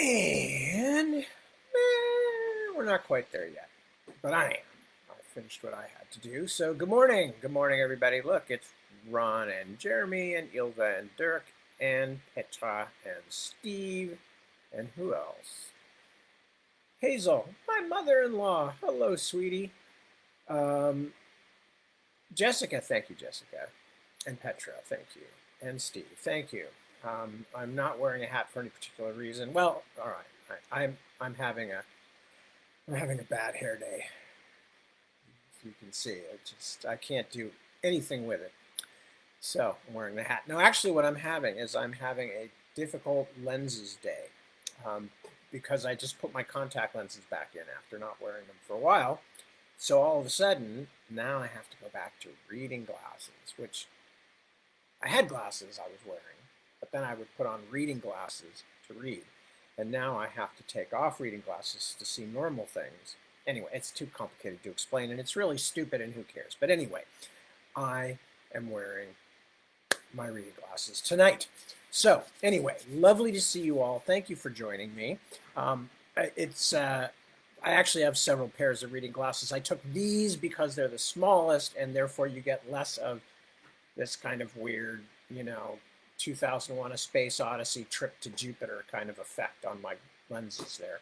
And we're not quite there yet, but I am. I finished what I had to do. So good morning. Good morning, everybody. Look, it's Ron and Jeremy and Ilva and Dirk and Petra and Steve and who else? Hazel, my mother-in-law. Hello, sweetie. Um, Jessica, thank you, Jessica. And Petra, thank you. And Steve, thank you. I'm not wearing a hat for any particular reason. Well, all right. I'm having a bad hair day. If you can see, I can't do anything with it. So I'm wearing the hat. No, actually, what I'm having is I'm having a difficult lenses day because I just put my contact lenses back in after not wearing them for a while. So all of a sudden, now I have to go back to reading glasses, which I had glasses I was wearing, but then I would put on reading glasses to read. And now I have to take off reading glasses to see normal things. Anyway, it's too complicated to explain, and it's really stupid, and who cares? But anyway, I am wearing my reading glasses tonight. So anyway, lovely to see you all. Thank you for joining me. I actually have several pairs of reading glasses. I took these because they're the smallest, and therefore you get less of this kind of weird, 2001: A Space Odyssey trip to Jupiter kind of effect on my lenses there.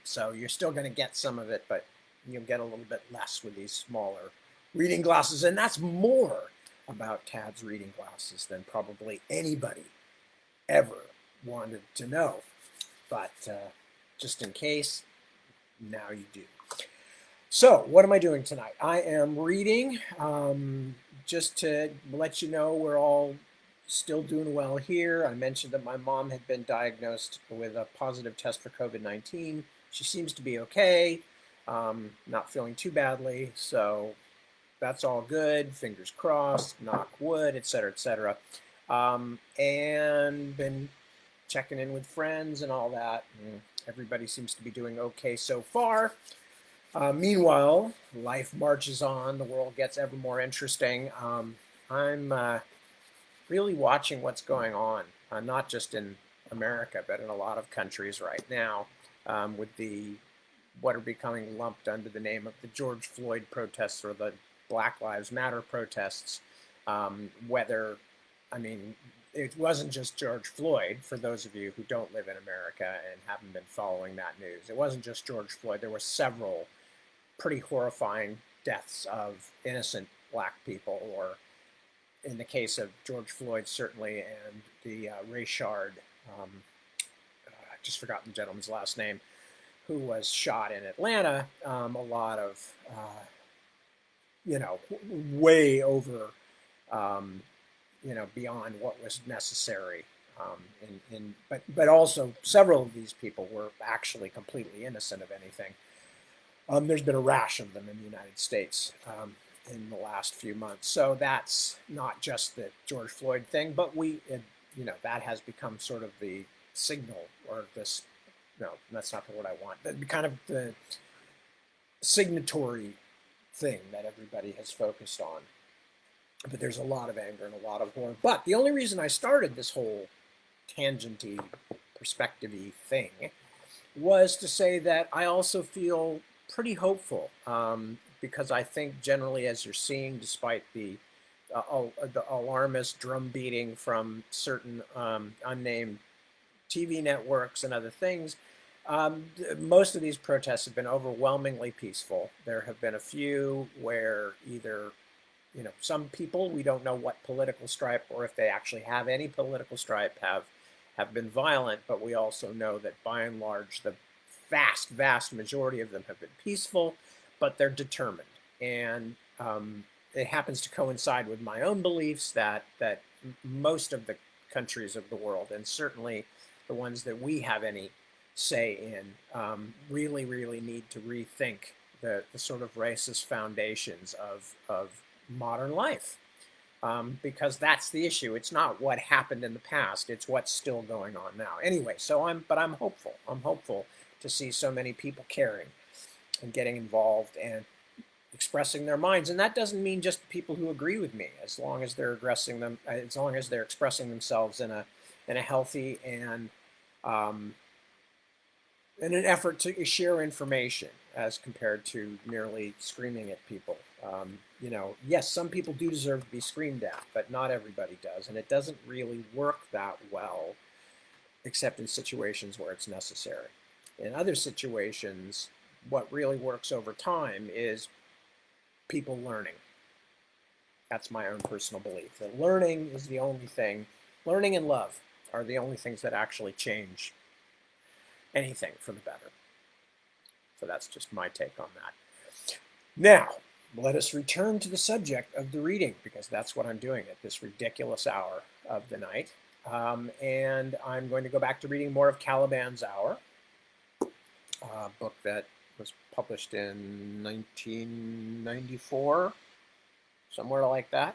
So you're still going to get some of it, but you'll get a little bit less with these smaller reading glasses. And that's more about Tad's reading glasses than probably anybody ever wanted to know. But just in case, now you do. So what am I doing tonight? I am reading. Just to let you know, we're all still doing well here. I mentioned that my mom had been diagnosed with a positive test for COVID-19. She seems to be okay, not feeling too badly, so that's all good. Fingers crossed, knock wood, etc., etc. And been checking in with friends and all that. Everybody seems to be doing okay so far. Meanwhile, life marches on. The world gets ever more interesting. I'm really watching what's going on, not just in America, but in a lot of countries right now, with what are becoming lumped under the name of the George Floyd protests or the Black Lives Matter protests. It wasn't just George Floyd, for those of you who don't live in America and haven't been following that news. It wasn't just George Floyd. There were several pretty horrifying deaths of innocent black people, or in the case of George Floyd, certainly, and the Ray Shard, I just forgotten the gentleman's last name, who was shot in Atlanta. A lot of, way over, beyond what was necessary. But also several of these people were actually completely innocent of anything. There's been a rash of them in the United States in the last few months. So that's not just the George Floyd thing, but that has become sort of the signal, or this, no, that's not the word I want, but kind of the signatory thing that everybody has focused on. But there's a lot of anger and a lot of horror. But the only reason I started this whole tangenty, perspective-y thing was to say that I also feel pretty hopeful, because I think generally, as you're seeing, despite the alarmist drum beating from certain unnamed TV networks and other things, most of these protests have been overwhelmingly peaceful. There have been a few where either, some people, we don't know what political stripe or if they actually have any political stripe, have been violent, but we also know that by and large the vast majority of them have been peaceful, but they're determined. And it happens to coincide with my own beliefs that most of the countries of the world, and certainly the ones that we have any say in, really need to rethink the sort of racist foundations of modern life. Because that's the issue. It's not what happened in the past, it's what's still going on now. Anyway, but I'm hopeful. I'm hopeful to see so many people caring and getting involved and expressing their minds. And that doesn't mean just the people who agree with me, as long as they're expressing themselves in a healthy and in an effort to share information as compared to merely screaming at people. Yes, some people do deserve to be screamed at, but not everybody does. And it doesn't really work that well, except in situations where it's necessary. In other situations, what really works over time is people learning. That's my own personal belief, that learning is the only thing, learning and love are the only things that actually change anything for the better. So that's just my take on that. Now, let us return to the subject of the reading, because that's what I'm doing at this ridiculous hour of the night. And I'm going to go back to reading more of Caliban's Hour, a book that was published in 1994, somewhere like that.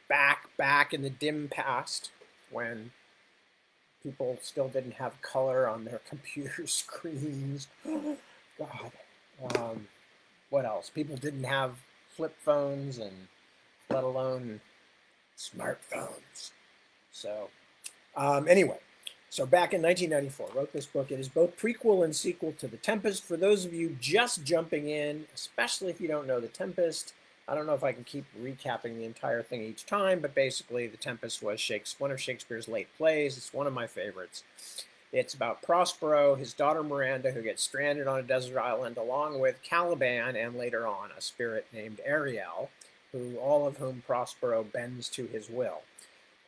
Back in the dim past, when people still didn't have color on their computer screens. God. What else? People didn't have flip phones, and let alone smartphones. So anyway, so back in 1994, wrote this book. It is both prequel and sequel to The Tempest. For those of you just jumping in, especially if you don't know The Tempest, I don't know if I can keep recapping the entire thing each time, but basically The Tempest was one of Shakespeare's late plays. It's one of my favorites. It's about Prospero, his daughter Miranda, who gets stranded on a desert island, along with Caliban and later on a spirit named Ariel, all of whom Prospero bends to his will.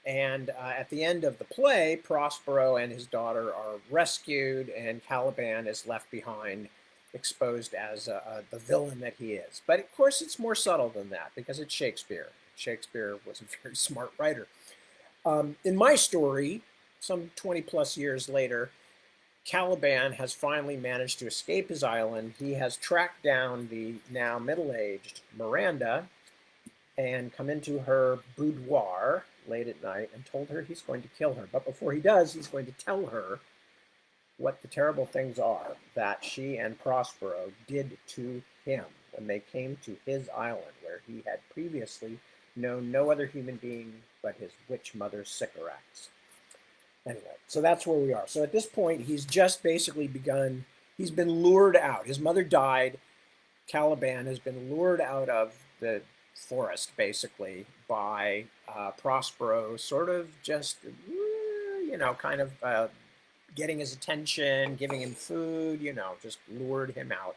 And at the end of the play, Prospero and his daughter are rescued, and Caliban is left behind, exposed as the villain that he is. But of course, it's more subtle than that, because it's Shakespeare. Shakespeare was a very smart writer. In my story, some 20 plus years later, Caliban has finally managed to escape his island. He has tracked down the now middle-aged Miranda and come into her boudoir late at night and told her he's going to kill her. But before he does, he's going to tell her what the terrible things are that she and Prospero did to him when they came to his island, where he had previously known no other human being but his witch mother Sycorax. Anyway, so that's where we are. So at this point, he's just basically he's been lured out. His mother died. Caliban has been lured out of the forest, basically, by Prospero, sort of just, kind of getting his attention, giving him food, just lured him out.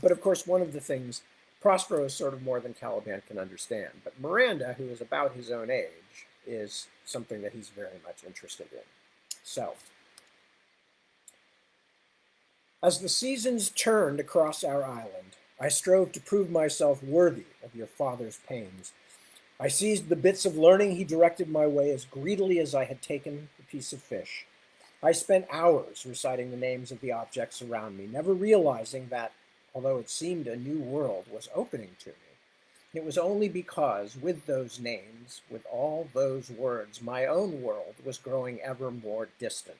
But of course, one of the things, Prospero is sort of more than Caliban can understand. But Miranda, who is about his own age, is something that he's very much interested in. So, as the seasons turned across our island, I strove to prove myself worthy of your father's pains. I seized the bits of learning he directed my way as greedily as I had taken a piece of fish. I spent hours reciting the names of the objects around me, never realizing that, although it seemed a new world was opening to me, it was only because, with those names, with all those words, my own world was growing ever more distant.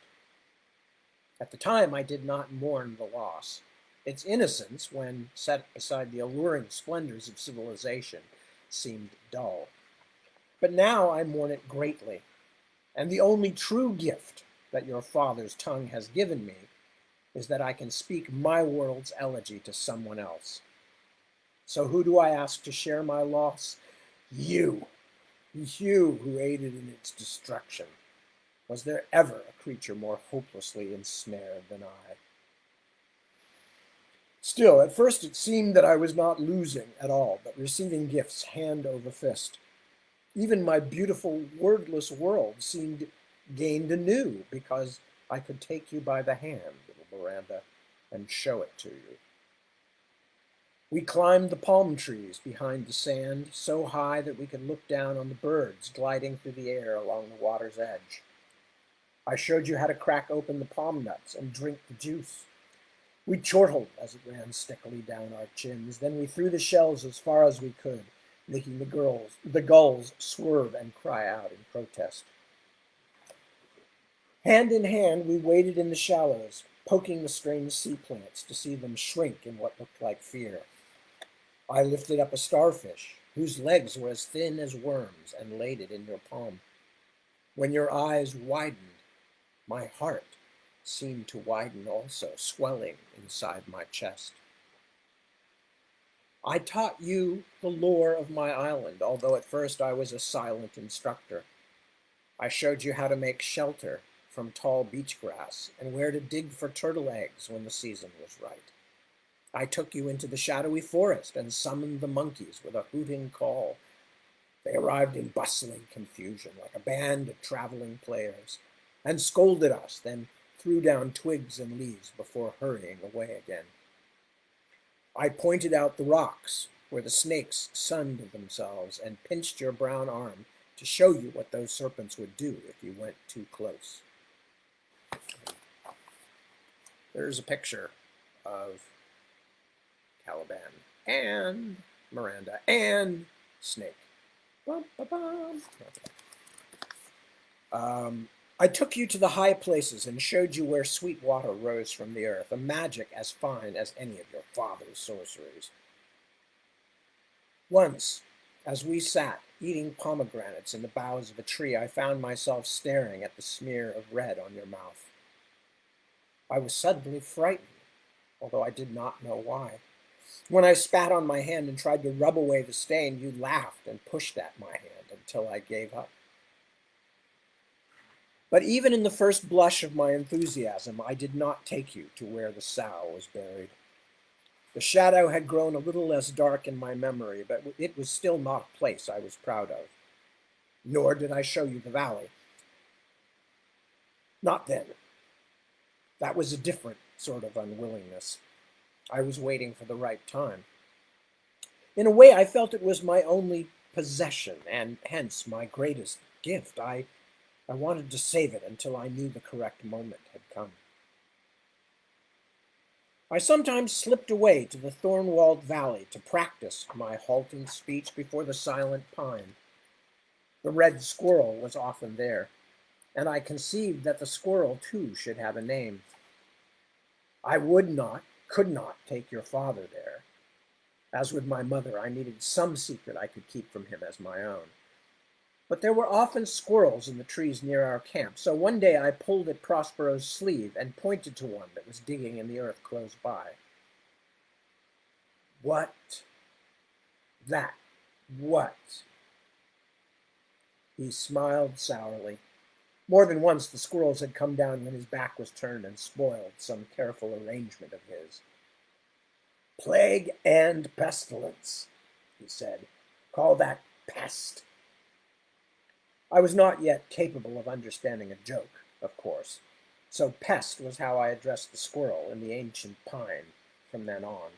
At the time, I did not mourn the loss. Its innocence, when set beside the alluring splendors of civilization, seemed dull. But now I mourn it greatly, and the only true gift that your father's tongue has given me is that I can speak my world's elegy to someone else. So who do I ask to share my loss? You who aided in its destruction. Was there ever a creature more hopelessly ensnared than I? Still, at first it seemed that I was not losing at all, but receiving gifts hand over fist. Even my beautiful, wordless world seemed gained anew, because I could take you by the hand, little Miranda, and show it to you. We climbed the palm trees behind the sand, so high that we could look down on the birds gliding through the air along the water's edge. I showed you how to crack open the palm nuts and drink the juice. We chortled as it ran stickily down our chins. Then we threw the shells as far as we could, making the gulls swerve and cry out in protest. Hand in hand, we waded in the shallows, poking the strange sea plants to see them shrink in what looked like fear. I lifted up a starfish, whose legs were as thin as worms, and laid it in your palm. When your eyes widened, my heart seemed to widen also, swelling inside my chest. I taught you the lore of my island, although at first I was a silent instructor. I showed you how to make shelter from tall beach grass and where to dig for turtle eggs when the season was right. I took you into the shadowy forest and summoned the monkeys with a hooting call. They arrived in bustling confusion, like a band of traveling players, and scolded us, then threw down twigs and leaves before hurrying away again. I pointed out the rocks where the snakes sunned themselves and pinched your brown arm to show you what those serpents would do if you went too close. There's a picture of Caliban and Miranda and Snake. Bum, bum, bum. I took you to the high places and showed you where sweet water rose from the earth, a magic as fine as any of your father's sorceries. Once, as we sat eating pomegranates in the boughs of a tree, I found myself staring at the smear of red on your mouth. I was suddenly frightened, although I did not know why. When I spat on my hand and tried to rub away the stain, you laughed and pushed at my hand until I gave up. But even in the first blush of my enthusiasm, I did not take you to where the sow was buried. The shadow had grown a little less dark in my memory, but it was still not a place I was proud of. Nor did I show you the valley. Not then. That was a different sort of unwillingness. I was waiting for the right time. In a way, I felt it was my only possession, and hence my greatest gift. I wanted to save it until I knew the correct moment had come. I sometimes slipped away to the thorn-walled valley to practice my halting speech before the silent pine. The red squirrel was often there, and I conceived that the squirrel too should have a name. I could not take your father there. As with my mother, I needed some secret I could keep from him as my own. But there were often squirrels in the trees near our camp, so one day I pulled at Prospero's sleeve and pointed to one that was digging in the earth close by. What? What? He smiled sourly. More than once the squirrels had come down when his back was turned and spoiled some careful arrangement of his. Plague and pestilence, he said. Call that pest. I was not yet capable of understanding a joke, of course, so pest was how I addressed the squirrel in the ancient pine from then on.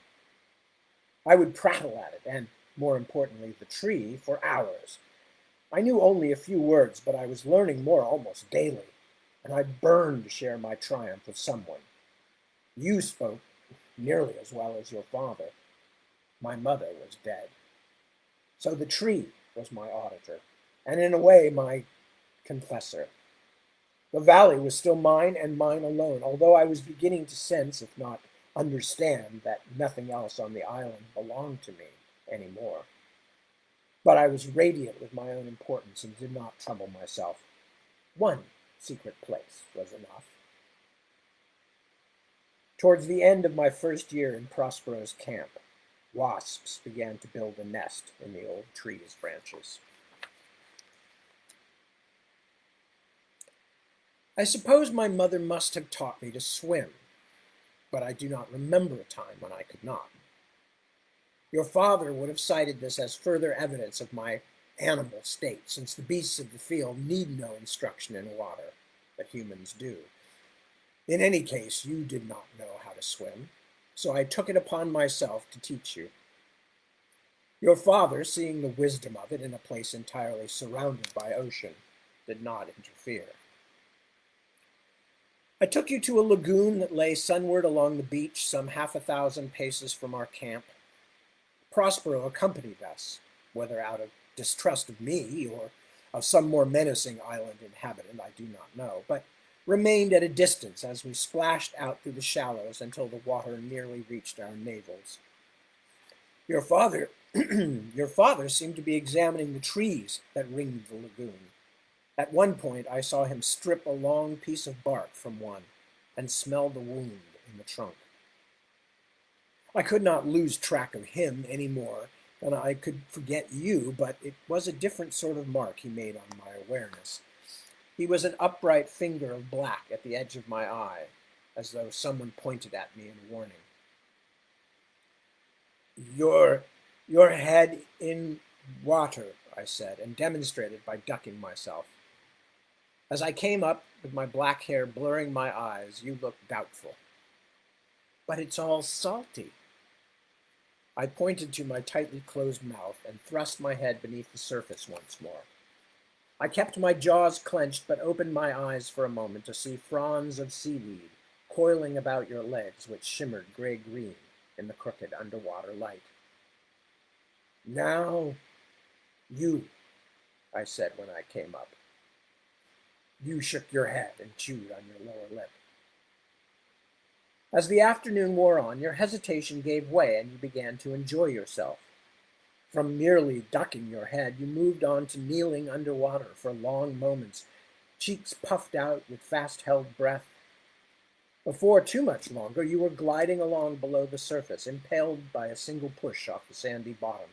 I would prattle at it, and, more importantly, the tree, for hours. I knew only a few words, but I was learning more almost daily, and I burned to share my triumph with someone. You spoke nearly as well as your father. My mother was dead. So the tree was my auditor, and in a way my confessor. The valley was still mine and mine alone, although I was beginning to sense, if not understand, that nothing else on the island belonged to me anymore. But I was radiant with my own importance and did not trouble myself. One secret place was enough. Towards the end of my first year in Prospero's camp, wasps began to build a nest in the old tree's branches. I suppose my mother must have taught me to swim, but I do not remember a time when I could not. Your father would have cited this as further evidence of my animal state, since the beasts of the field need no instruction in water, but humans do. In any case, you did not know how to swim, so I took it upon myself to teach you. Your father, seeing the wisdom of it in a place entirely surrounded by ocean, did not interfere. I took you to a lagoon that lay sunward along the beach some 1,000 paces from our camp. Prospero accompanied us, whether out of distrust of me or of some more menacing island inhabitant, I do not know, but remained at a distance as we splashed out through the shallows until the water nearly reached our navels. Your father seemed to be examining the trees that ringed the lagoon. At one point, I saw him strip a long piece of bark from one. and smell the wound in the trunk. I could not lose track of him any more than I could forget you, but it was a different sort of mark he made on my awareness. He was an upright finger of black at the edge of my eye, as though someone pointed at me in warning. Your head in water, I said, and demonstrated by ducking myself. As I came up, with my black hair blurring my eyes, you looked doubtful. But it's all salty. I pointed to my tightly closed mouth and thrust my head beneath the surface once more. I kept my jaws clenched, but opened my eyes for a moment to see fronds of seaweed coiling about your legs, which shimmered gray-green in the crooked underwater light. Now, you, I said when I came up. You shook your head and chewed on your lower lip. As the afternoon wore on, your hesitation gave way and you began to enjoy yourself. From merely ducking your head, you moved on to kneeling underwater for long moments, cheeks puffed out with fast-held breath. Before too much longer, you were gliding along below the surface, impaled by a single push off the sandy bottom.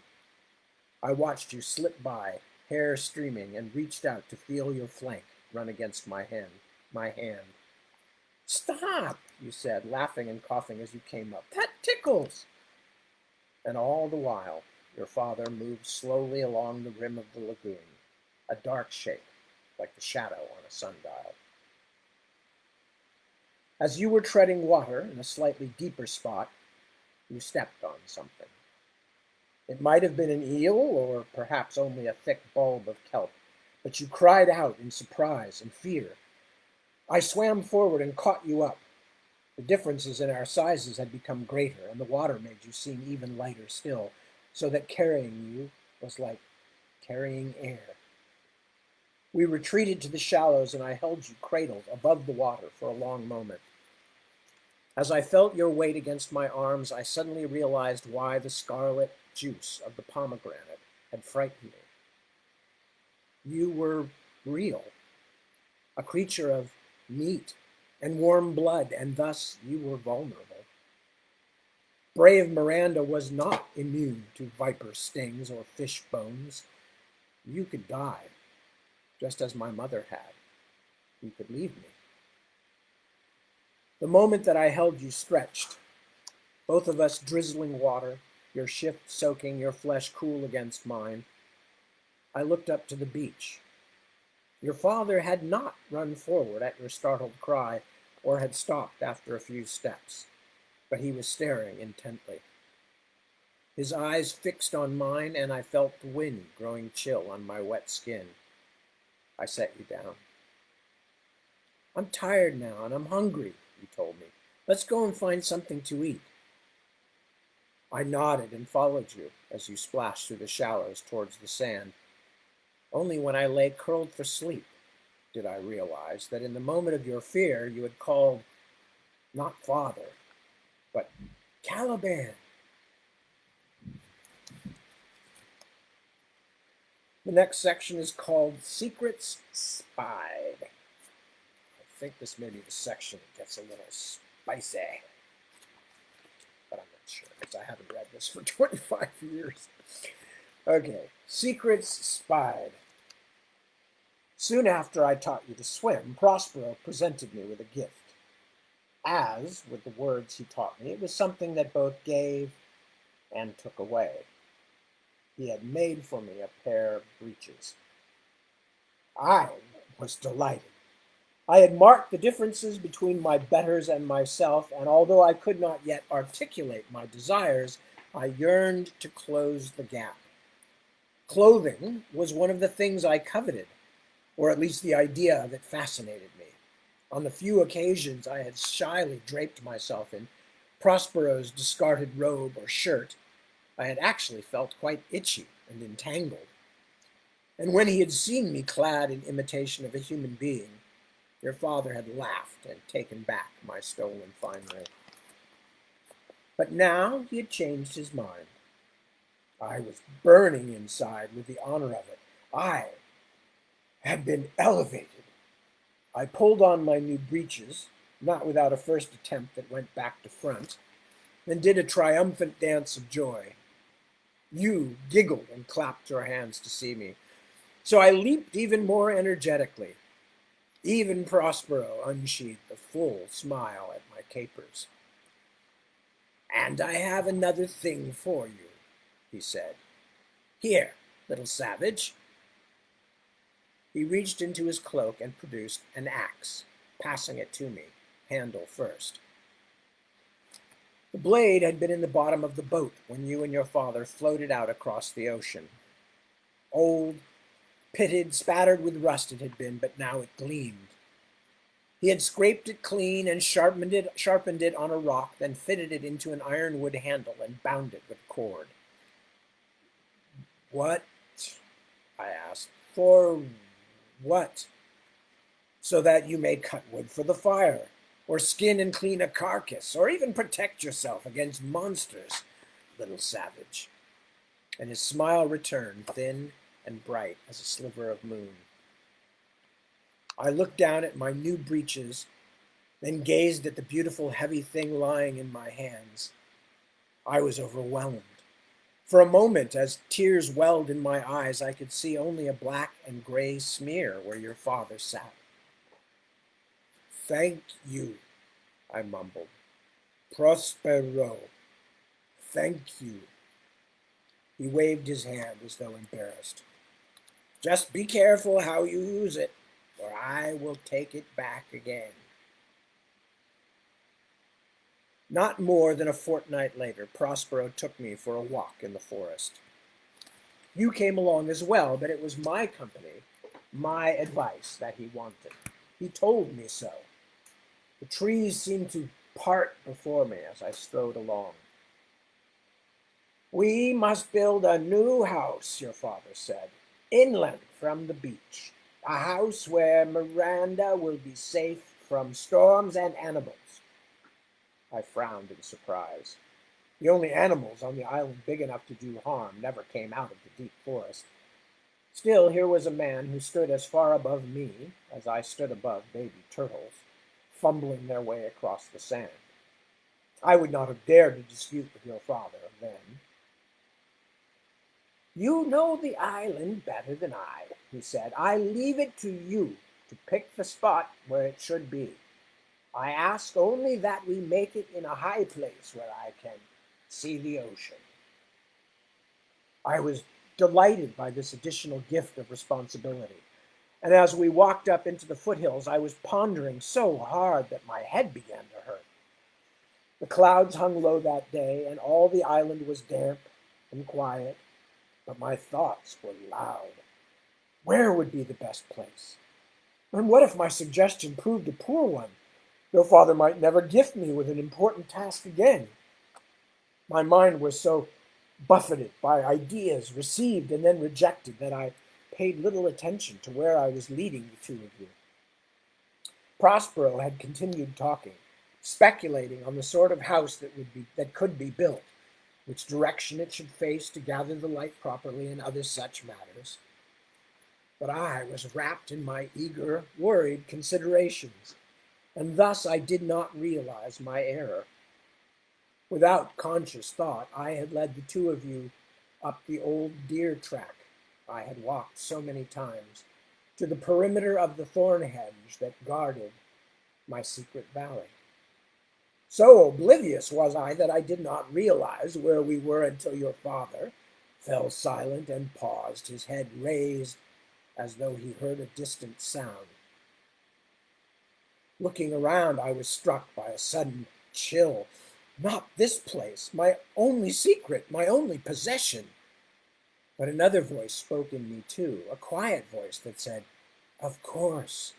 I watched you slip by, hair streaming, and reached out to feel your flank run against my hand. Stop, you said, laughing and coughing as you came up. That tickles! And all the while, your father moved slowly along the rim of the lagoon, a dark shape, like the shadow on a sundial. As you were treading water in a slightly deeper spot, you stepped on something. It might have been an eel, or perhaps only a thick bulb of kelp, but you cried out in surprise and fear. I swam forward and caught you up. The differences in our sizes had become greater, and the water made you seem even lighter still, so that carrying you was like carrying air. We retreated to the shallows, and I held you cradled above the water for a long moment. As I felt your weight against my arms, I suddenly realized why the scarlet juice of the pomegranate had frightened me. You were real, a creature of meat and warm blood, and thus you were vulnerable. Brave Miranda was not immune to viper stings or fish bones. You could die, just as my mother had. You could leave me. The moment that I held you stretched, both of us drizzling water, your shift soaking, your flesh cool against mine, I looked up to the beach. Your father had not run forward at your startled cry or had stopped after a few steps, but he was staring intently. His eyes fixed on mine, and I felt the wind growing chill on my wet skin. I set you down. I'm tired now, and I'm hungry, you told me. Let's go and find something to eat. I nodded and followed you as you splashed through the shallows towards the sand. Only when I lay curled for sleep did I realize that in the moment of your fear you had called not father, but Caliban. The next section is called Secrets Spied. I think this may be the section that gets a little spicy, but I'm not sure because I haven't read this for 25 years. Okay, Secrets Spied. Soon after I taught you to swim, Prospero presented me with a gift. As, with the words he taught me, it was something that both gave and took away. He had made for me a pair of breeches. I was delighted. I had marked the differences between my betters and myself, and although I could not yet articulate my desires, I yearned to close the gap. Clothing was one of the things I coveted, or at least the idea of it fascinated me. On the few occasions I had shyly draped myself in Prospero's discarded robe or shirt, I had actually felt quite itchy and entangled. And when he had seen me clad in imitation of a human being, your father had laughed and taken back my stolen finery. But now he had changed his mind. I was burning inside with the honor of it. I had been elevated. I pulled on my new breeches, not without a first attempt that went back to front, and did a triumphant dance of joy. You giggled and clapped your hands to see me, so I leaped even more energetically. Even Prospero unsheathed a full smile at my capers. "And I have another thing for you," he said. "Here, little savage." He reached into his cloak and produced an axe, passing it to me, handle first. "The blade had been in the bottom of the boat when you and your father floated out across the ocean. Old, pitted, spattered with rust it had been, but now it gleamed. He had scraped it clean and sharpened it on a rock, then fitted it into an ironwood handle and bound it with cord." "What?" I asked. "For what?" "So that you may cut wood for the fire, or skin and clean a carcass, or even protect yourself against monsters, little savage." And his smile returned, thin and bright as a sliver of moon. I looked down at my new breeches, then gazed at the beautiful heavy thing lying in my hands. I was overwhelmed. For a moment, as tears welled in my eyes, I could see only a black and gray smear where your father sat. "Thank you," I mumbled. "Prospero. Thank you." He waved his hand as though embarrassed. "Just be careful how you use it, or I will take it back again." Not more than a fortnight later, Prospero took me for a walk in the forest. You came along as well, but it was my company, my advice that he wanted. He told me so. The trees seemed to part before me as I strode along. "We must build a new house," your father said, "inland from the beach. A house where Miranda will be safe from storms and animals." I frowned in surprise. The only animals on the island big enough to do harm never came out of the deep forest. Still, here was a man who stood as far above me as I stood above baby turtles, fumbling their way across the sand. I would not have dared to dispute with your father then. "You know the island better than I," he said. "I leave it to you to pick the spot where it should be. I ask only that we make it in a high place where I can see the ocean." I was delighted by this additional gift of responsibility, and as we walked up into the foothills, I was pondering so hard that my head began to hurt. The clouds hung low that day, and all the island was damp and quiet, but my thoughts were loud. Where would be the best place? And what if my suggestion proved a poor one? Your father might never gift me with an important task again. My mind was so buffeted by ideas received and then rejected that I paid little attention to where I was leading the two of you. Prospero had continued talking, speculating on the sort of house that could be built, which direction it should face to gather the light properly, and other such matters. But I was wrapped in my eager, worried considerations, and thus I did not realize my error. Without conscious thought, I had led the two of you up the old deer track I had walked so many times, to the perimeter of the thorn hedge that guarded my secret valley. So oblivious was I that I did not realize where we were until your father fell silent and paused, his head raised as though he heard a distant sound. Looking around, I was struck by a sudden chill. Not this place, my only secret, my only possession. But another voice spoke in me too, a quiet voice that said, of course,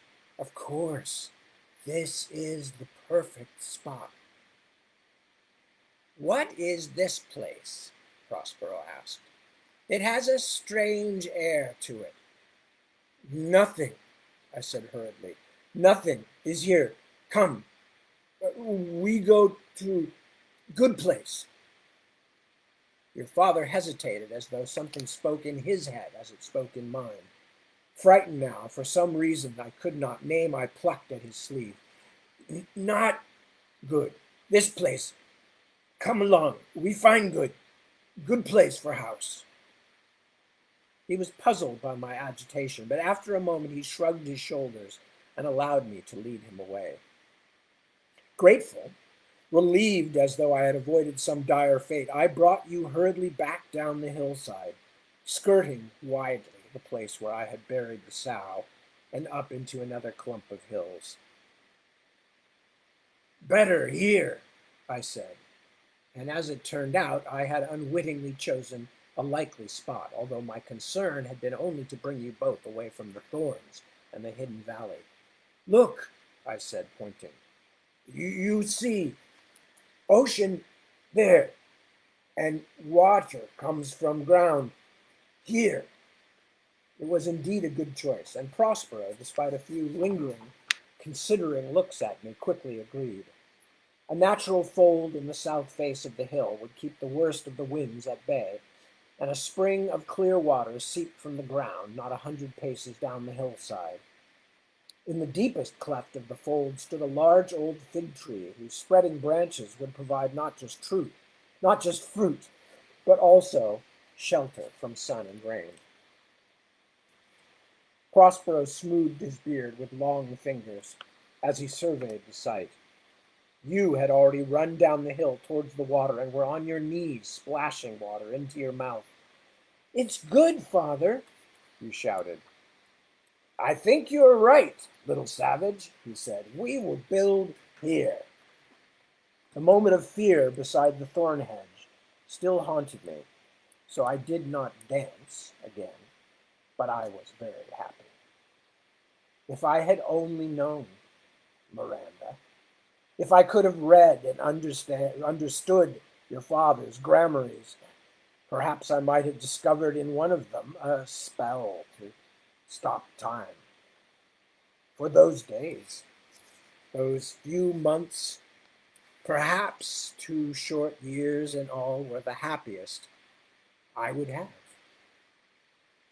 this is the perfect spot." "What is this place?" Prospero asked. "It has a strange air to it." "Nothing," I said hurriedly. "Nothing is here. Come, we go to good place." Your father hesitated as though something spoke in his head as it spoke in mine. Frightened now, for some reason I could not name, I plucked at his sleeve. Not good. This place. Come along. We find good. Good place for house. He was puzzled by my agitation, but after a moment he shrugged his shoulders and allowed me to lead him away. Grateful, relieved as though I had avoided some dire fate, I brought you hurriedly back down the hillside, skirting widely the place where I had buried the sow, and up into another clump of hills. Better here, I said, and as it turned out, I had unwittingly chosen a likely spot, although my concern had been only to bring you both away from the thorns and the hidden valley. Look, I said, pointing. You see, ocean there, and water comes from ground here. It was indeed a good choice, and Prospero, despite a few lingering, considering looks at me, quickly agreed. A natural fold in the south face of the hill would keep the worst of the winds at bay, and a spring of clear water seeped from the ground not 100 paces down the hillside. In the deepest cleft of the fold stood a large old fig tree whose spreading branches would provide not just fruit, but also shelter from sun and rain. Prospero smoothed his beard with long fingers as he surveyed the site. You had already run down the hill towards the water and were on your knees, splashing water into your mouth. It's good, Father, you shouted. I think you're right, little savage, he said. We will build here. A moment of fear beside the thorn hedge still haunted me, so I did not dance again, but I was very happy. If I had only known, Miranda, if I could have read and understood your father's grammaries, perhaps I might have discovered in one of them a spell to stop time. For those days, those few months, perhaps 2 short years in all, were the happiest I would have.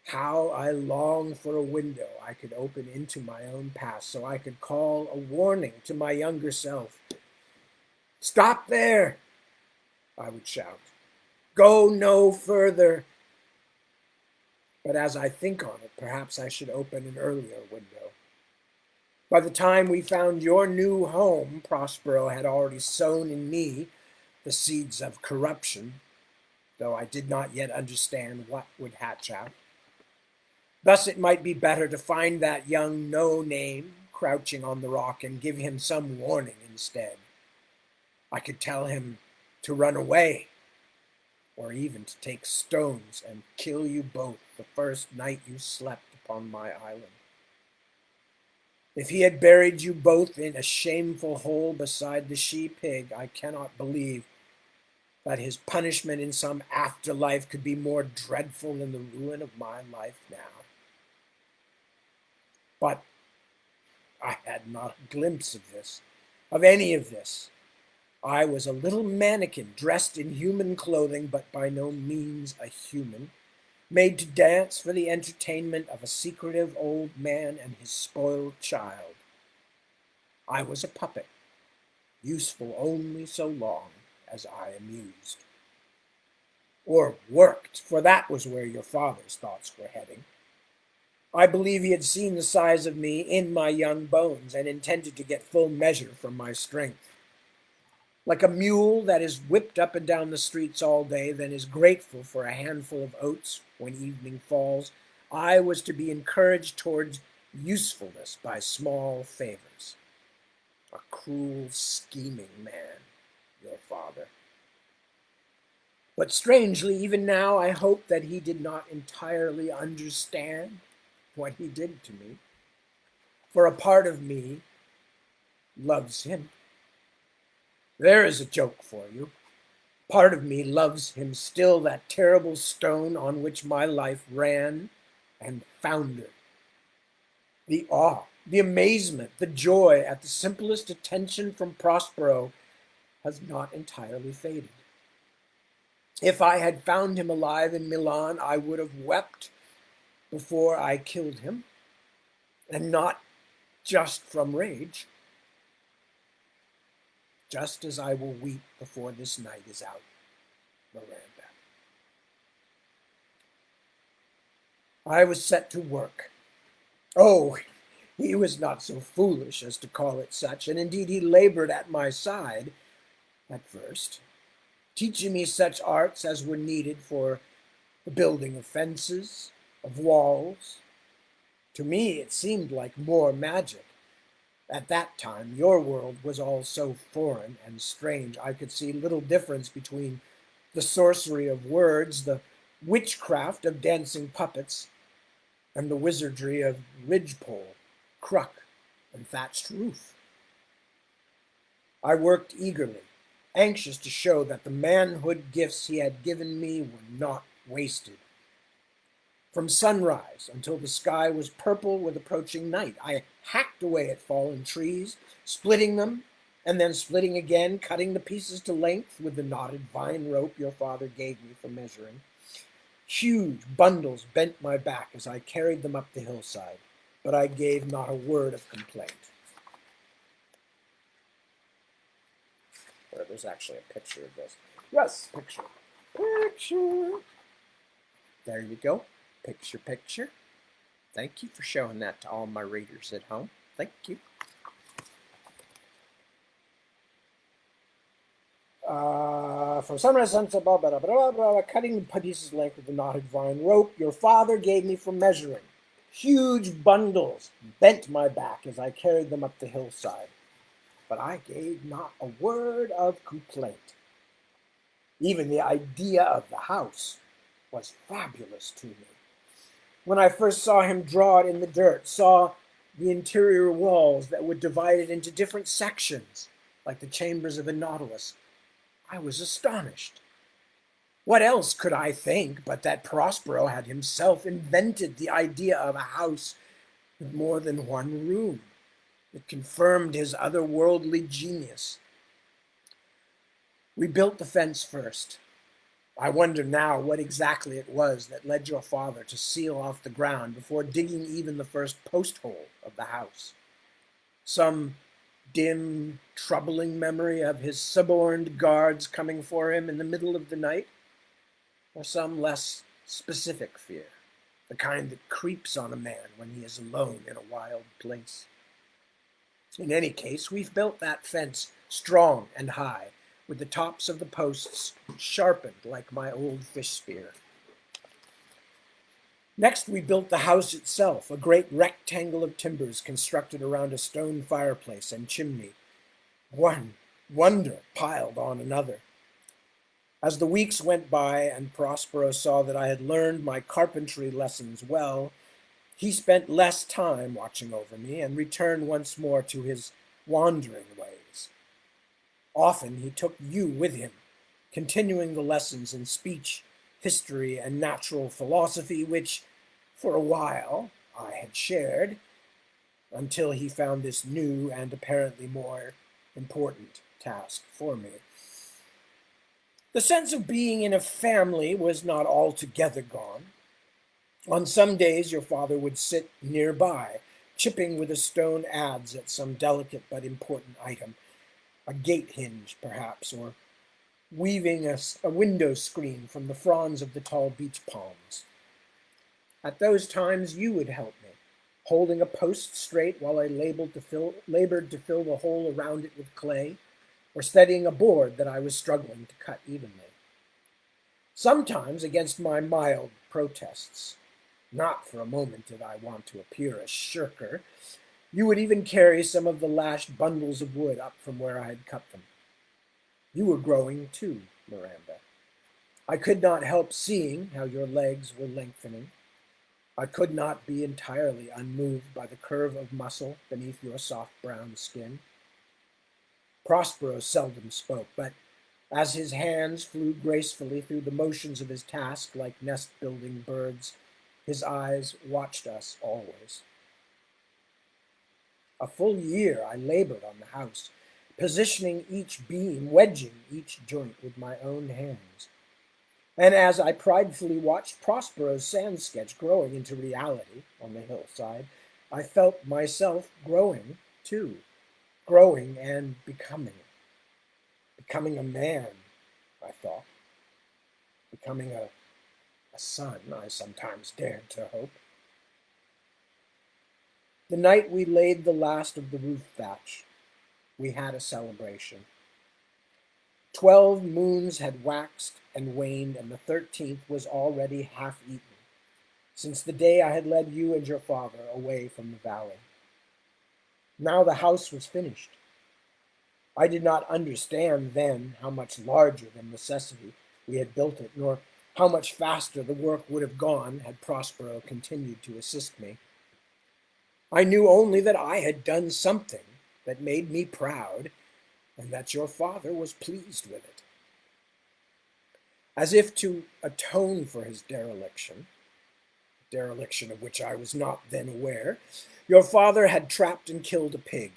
How I longed for a window I could open into my own past so I could call a warning to my younger self. Stop there, I would shout. Go no further. But as I think on it, perhaps I should open an earlier window. By the time we found your new home, Prospero had already sown in me the seeds of corruption, though I did not yet understand what would hatch out. Thus it might be better to find that young no-name crouching on the rock and give him some warning instead. I could tell him to run away, or even to take stones and kill you both the first night you slept upon my island. If he had buried you both in a shameful hole beside the she-pig, I cannot believe that his punishment in some afterlife could be more dreadful than the ruin of my life now. But I had not a glimpse of this, of any of this. I was a little mannequin dressed in human clothing, but by no means a human, made to dance for the entertainment of a secretive old man and his spoiled child. I was a puppet, useful only so long as I amused. Or worked, for that was where your father's thoughts were heading. I believe he had seen the size of me in my young bones and intended to get full measure from my strength. Like a mule that is whipped up and down the streets all day, then is grateful for a handful of oats when evening falls, I was to be encouraged towards usefulness by small favors. A cruel, scheming man, your father. But strangely, even now, I hope that he did not entirely understand what he did to me. For a part of me loves him. There is a joke for you. Part of me loves him still, that terrible stone on which my life ran and foundered. The awe, the amazement, the joy at the simplest attention from Prospero has not entirely faded. If I had found him alive in Milan, I would have wept before I killed him, and not just from rage. just as I will weep before this night is out, Miranda. I was set to work. Oh, he was not so foolish as to call it such, and indeed he labored at my side at first, teaching me such arts as were needed for the building of fences, of walls. To me it seemed like more magic. At that time, your world was all so foreign and strange, I could see little difference between the sorcery of words, the witchcraft of dancing puppets, and the wizardry of ridgepole, cruck, and thatched roof. I worked eagerly, anxious to show that the manhood gifts he had given me were not wasted. From sunrise until the sky was purple with approaching night, I hacked away at fallen trees, splitting them, and then splitting again, cutting the pieces to length with the knotted vine rope your father gave me for measuring. Huge bundles bent my back as I carried them up the hillside, but I gave not a word of complaint. Or there's actually a picture of this. Yes, picture. Picture. There you go. Picture, picture. Thank you for showing that to all my readers at home. Thank you. From sunrise sunset, blah, blah, blah, blah, blah, cutting the pieces length with the knotted vine rope your father gave me for measuring. Huge bundles bent my back as I carried them up the hillside, but I gave not a word of complaint. Even the idea of the house was fabulous to me. When I first saw him draw it in the dirt, saw the interior walls that were divided into different sections, like the chambers of a nautilus, I was astonished. What else could I think but that Prospero had himself invented the idea of a house with more than one room? It confirmed his otherworldly genius. We built the fence first. I wonder now what exactly it was that led your father to seal off the ground before digging even the first post hole of the house. Some dim, troubling memory of his suborned guards coming for him in the middle of the night, or some less specific fear, the kind that creeps on a man when he is alone in a wild place. In any case, we've built that fence strong and high, with the tops of the posts sharpened like my old fish spear. Next, we built the house itself, a great rectangle of timbers constructed around a stone fireplace and chimney, one wonder piled on another. As the weeks went by and Prospero saw that I had learned my carpentry lessons well, he spent less time watching over me and returned once more to his wandering ways. Often he took you with him, continuing the lessons in speech, history, and natural philosophy, which, for a while, I had shared, until he found this new and apparently more important task for me. The sense of being in a family was not altogether gone. On some days your father would sit nearby, chipping with a stone adze at some delicate but important item, a gate hinge perhaps, or weaving a window screen from the fronds of the tall beech palms. At those times you would help me, holding a post straight while I labored to fill the hole around it with clay, or steadying a board that I was struggling to cut evenly. Sometimes, against my mild protests, not for a moment did I want to appear a shirker, you would even carry some of the lashed bundles of wood up from where I had cut them. You were growing too, Miranda. I could not help seeing how your legs were lengthening. I could not be entirely unmoved by the curve of muscle beneath your soft brown skin. Prospero seldom spoke, but as his hands flew gracefully through the motions of his task like nest-building birds, his eyes watched us always. A full year I labored on the house, positioning each beam, wedging each joint with my own hands. And as I pridefully watched Prospero's sand sketch growing into reality on the hillside, I felt myself growing too, growing and becoming. Becoming a man, I thought. Becoming a son, I sometimes dared to hope. The night we laid the last of the roof thatch, we had a celebration. 12 moons had waxed and waned, and the 13th was already half eaten, since the day I had led you and your father away from the valley. Now the house was finished. I did not understand then how much larger than necessity we had built it, nor how much faster the work would have gone had Prospero continued to assist me. I knew only that I had done something that made me proud, and that your father was pleased with it. As if to atone for his dereliction of which I was not then aware, your father had trapped and killed a pig.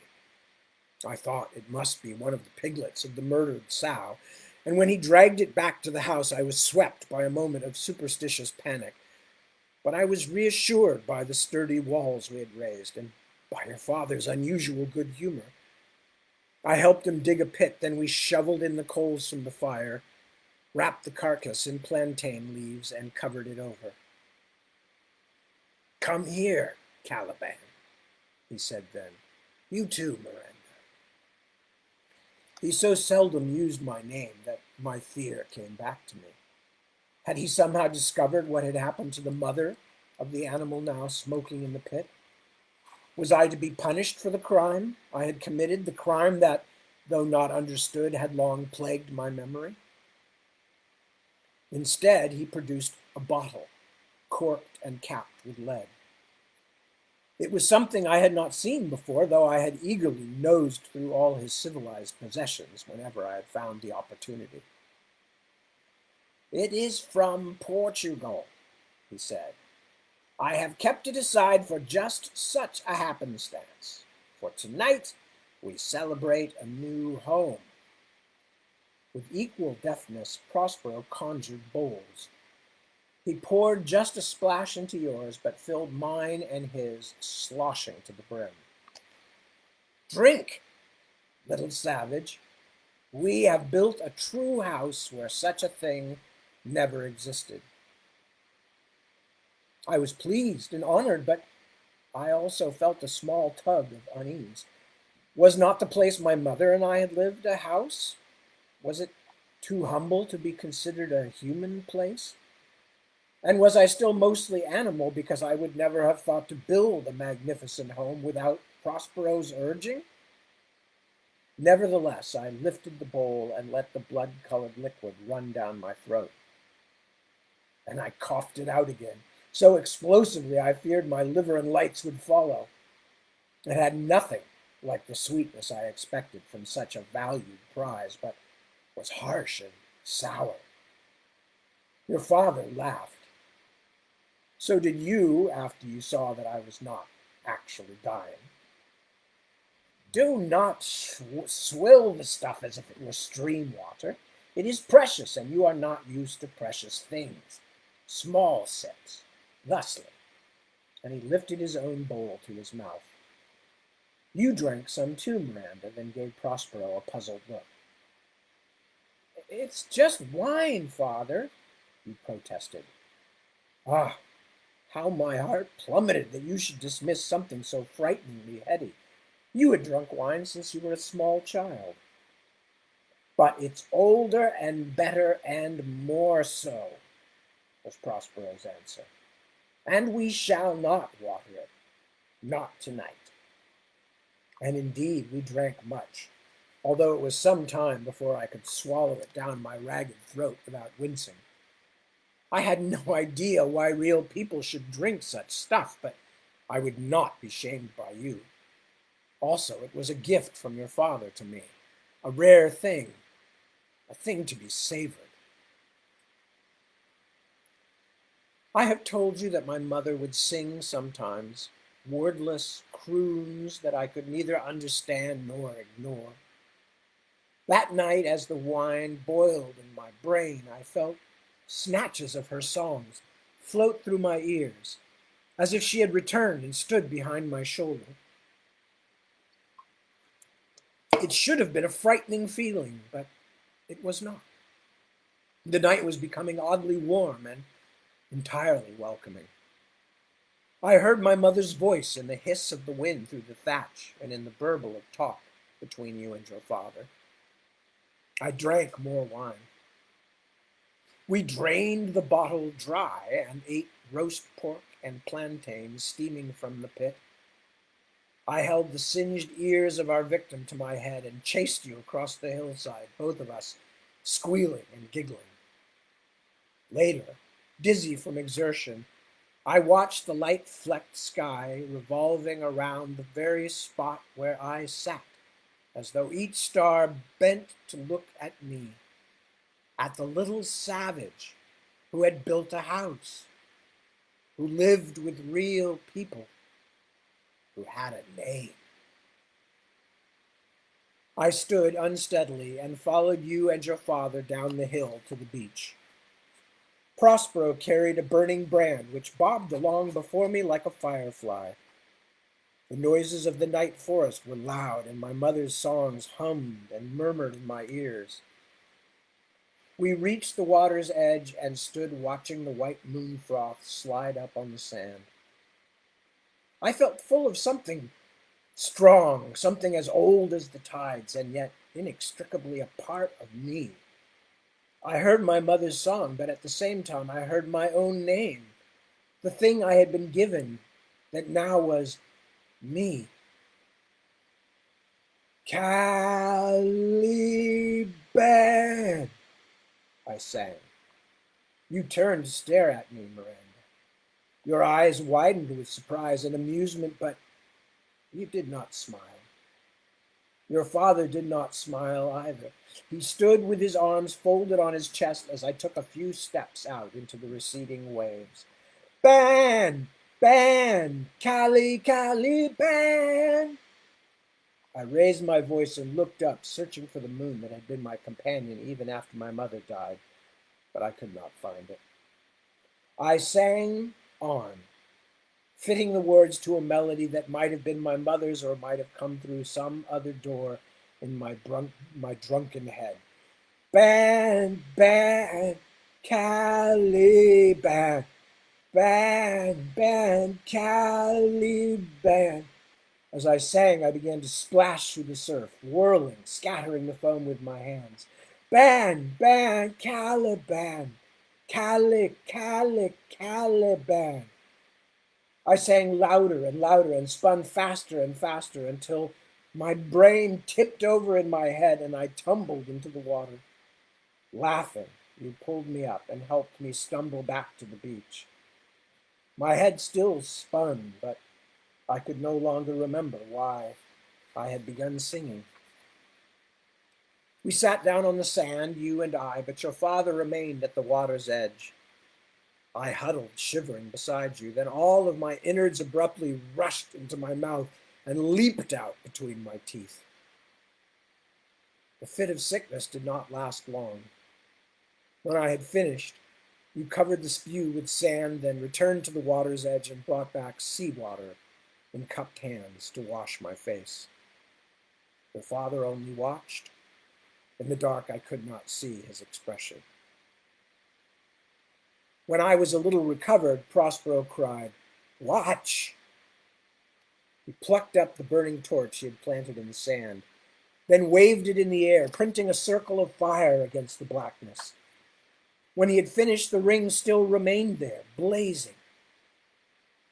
I thought it must be one of the piglets of the murdered sow, and when he dragged it back to the house, I was swept by a moment of superstitious panic. But I was reassured by the sturdy walls we had raised, and by your father's unusual good humor. I helped him dig a pit, then we shoveled in the coals from the fire, wrapped the carcass in plantain leaves, and covered it over. "Come here, Caliban," he said then. "You too, Miranda." He so seldom used my name that my fear came back to me. Had he somehow discovered what had happened to the mother of the animal now smoking in the pit? Was I to be punished for the crime I had committed, the crime that, though not understood, had long plagued my memory? Instead, he produced a bottle, corked and capped with lead. It was something I had not seen before, though I had eagerly nosed through all his civilized possessions whenever I had found the opportunity. "It is from Portugal," he said. "I have kept it aside for just such a happenstance, for tonight we celebrate a new home." With equal deftness, Prospero conjured bowls. He poured just a splash into yours, but filled mine and his, sloshing to the brim. "Drink, little savage. We have built a true house where such a thing never existed." I was pleased and honored, but I also felt a small tug of unease. Was not the place my mother and I had lived a house? Was it too humble to be considered a human place? And was I still mostly animal because I would never have thought to build a magnificent home without Prospero's urging? Nevertheless, I lifted the bowl and let the blood-colored liquid run down my throat. And I coughed it out again, so explosively I feared my liver and lights would follow. It had nothing like the sweetness I expected from such a valued prize, but was harsh and sour. Your father laughed. So did you after you saw that I was not actually dying. "Do not swill the stuff as if it were stream water. It is precious, and you are not used to precious things. Small sips, thusly." And he lifted his own bowl to his mouth. "You drank some too, Miranda," then gave Prospero a puzzled look. "It's just wine, Father," he protested. "Ah, how my heart plummeted that you should dismiss something so frighteningly heady. You had drunk wine since you were a small child." "But it's older and better and more so," was Prospero's answer. "And we shall not water it. Not tonight." And indeed, we drank much, although it was some time before I could swallow it down my ragged throat without wincing. I had no idea why real people should drink such stuff, but I would not be shamed by you. Also, it was a gift from your father to me, a rare thing, a thing to be savored. I have told you that my mother would sing sometimes, wordless croons that I could neither understand nor ignore. That night, as the wine boiled in my brain, I felt snatches of her songs float through my ears, as if she had returned and stood behind my shoulder. It should have been a frightening feeling, but It was not. The night was becoming oddly warm and entirely welcoming. I heard my mother's voice in the hiss of the wind through the thatch and in the burble of talk between you and your father. I drank more wine. We drained the bottle dry and ate roast pork and plantains steaming from the pit. I held the singed ears of our victim to my head and chased you across the hillside, both of us squealing and giggling. Later, dizzy from exertion, I watched the light-flecked sky revolving around the very spot where I sat, as though each star bent to look at me, at the little savage who had built a house, who lived with real people, who had a name. I stood unsteadily and followed you and your father down the hill to the beach. Prospero carried a burning brand which bobbed along before me like a firefly. The noises of the night forest were loud, and my mother's songs hummed and murmured in my ears. We reached the water's edge and stood watching the white moon froth slide up on the sand. I felt full of something strong, something as old as the tides, and yet inextricably a part of me. I heard my mother's song, but at the same time I heard my own name, the thing I had been given that now was me. Caliban, I sang. You turned to stare at me, Miranda. Your eyes widened with surprise and amusement, but you did not smile. Your father did not smile either. He stood with his arms folded on his chest as I took a few steps out into the receding waves. Ban! Ban! Caliban! I raised my voice and looked up, searching for the moon that had been my companion even after my mother died, but I could not find it. I sang on, fitting the words to a melody that might have been my mother's or might have come through some other door in my drunken head. Ban, ban, Caliban, ban, ban, Caliban. As I sang, I began to splash through the surf, whirling, scattering the foam with my hands. Ban, ban, Caliban, Caliban. I sang louder and louder and spun faster and faster until my brain tipped over in my head and I tumbled into the water. Laughing, you pulled me up and helped me stumble back to the beach. My head still spun, but I could no longer remember why I had begun singing. We sat down on the sand, you and I, but your father remained at the water's edge. I huddled, shivering beside you. Then all of my innards abruptly rushed into my mouth and leaped out between my teeth. The fit of sickness did not last long. When I had finished, you covered the spew with sand, then returned to the water's edge and brought back seawater in cupped hands to wash my face. Your father only watched. In the dark, I could not see his expression. When I was a little recovered, Prospero cried, "Watch!" He plucked up the burning torch he had planted in the sand, then waved it in the air, printing a circle of fire against the blackness. When he had finished, the ring still remained there, blazing.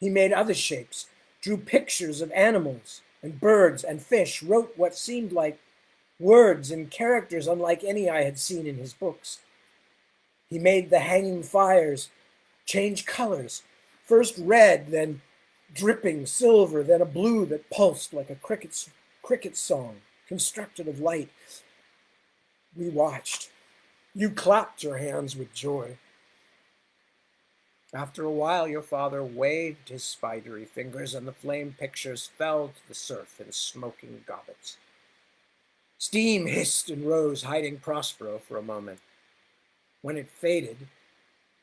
He made other shapes, drew pictures of animals and birds and fish, wrote what seemed like words and characters unlike any I had seen in his books. He made the hanging fires change colors, first red, then dripping silver, then a blue that pulsed like a cricket song, constructed of light. We watched. You clapped your hands with joy. After a while, your father waved his spidery fingers, and the flame pictures fell to the surf in smoking gobbets. Steam hissed and rose, hiding Prospero for a moment. When it faded,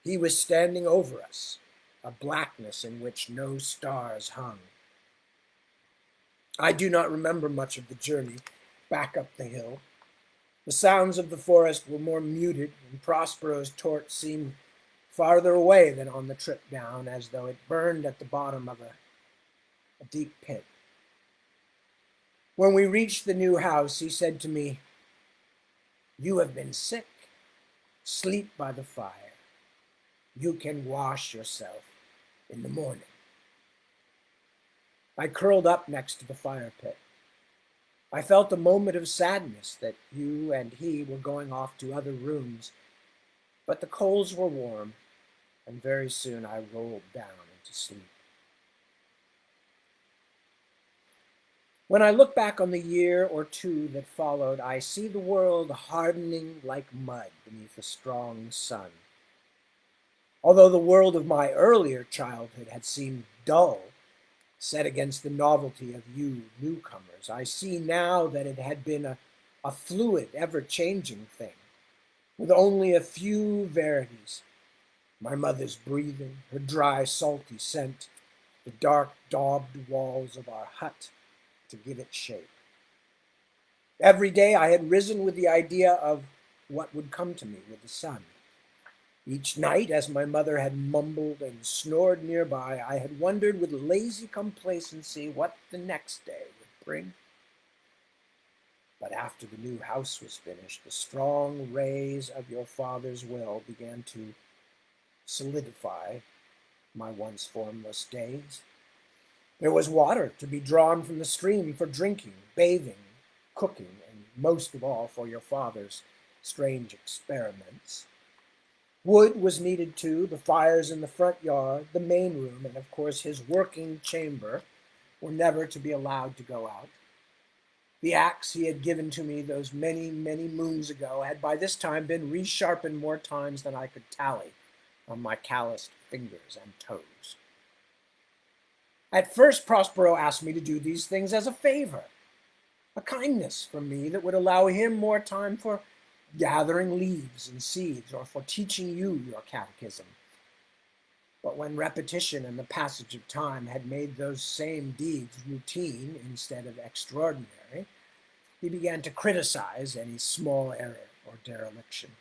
he was standing over us, a blackness in which no stars hung. I do not remember much of the journey back up the hill. The sounds of the forest were more muted, and Prospero's torch seemed farther away than on the trip down, as though it burned at the bottom of a deep pit. When we reached the new house, he said to me, "You have been sick. Sleep by the fire. You can wash yourself in the morning." I curled up next to the fire pit. I felt a moment of sadness that you and he were going off to other rooms, but the coals were warm, and very soon I rolled down into sleep. When I look back on the year or two that followed, I see the world hardening like mud beneath a strong sun. Although the world of my earlier childhood had seemed dull, set against the novelty of you newcomers, I see now that it had been a fluid, ever-changing thing, with only a few verities. My mother's breathing, her dry, salty scent, the dark, daubed walls of our hut to give it shape. Every day I had risen with the idea of what would come to me with the sun. Each night, as my mother had mumbled and snored nearby, I had wondered with lazy complacency what the next day would bring. But after the new house was finished, the strong rays of your father's will began to solidify my once formless days. There was water to be drawn from the stream for drinking, bathing, cooking, and most of all for your father's strange experiments. Wood was needed too. The fires in the front yard, the main room, and of course his working chamber were never to be allowed to go out. The axe he had given to me those many, many moons ago had by this time been resharpened more times than I could tally on my calloused fingers and toes. At first, Prospero asked me to do these things as a favor, a kindness from me that would allow him more time for gathering leaves and seeds or for teaching you your catechism. But when repetition and the passage of time had made those same deeds routine instead of extraordinary, he began to criticize any small error or dereliction.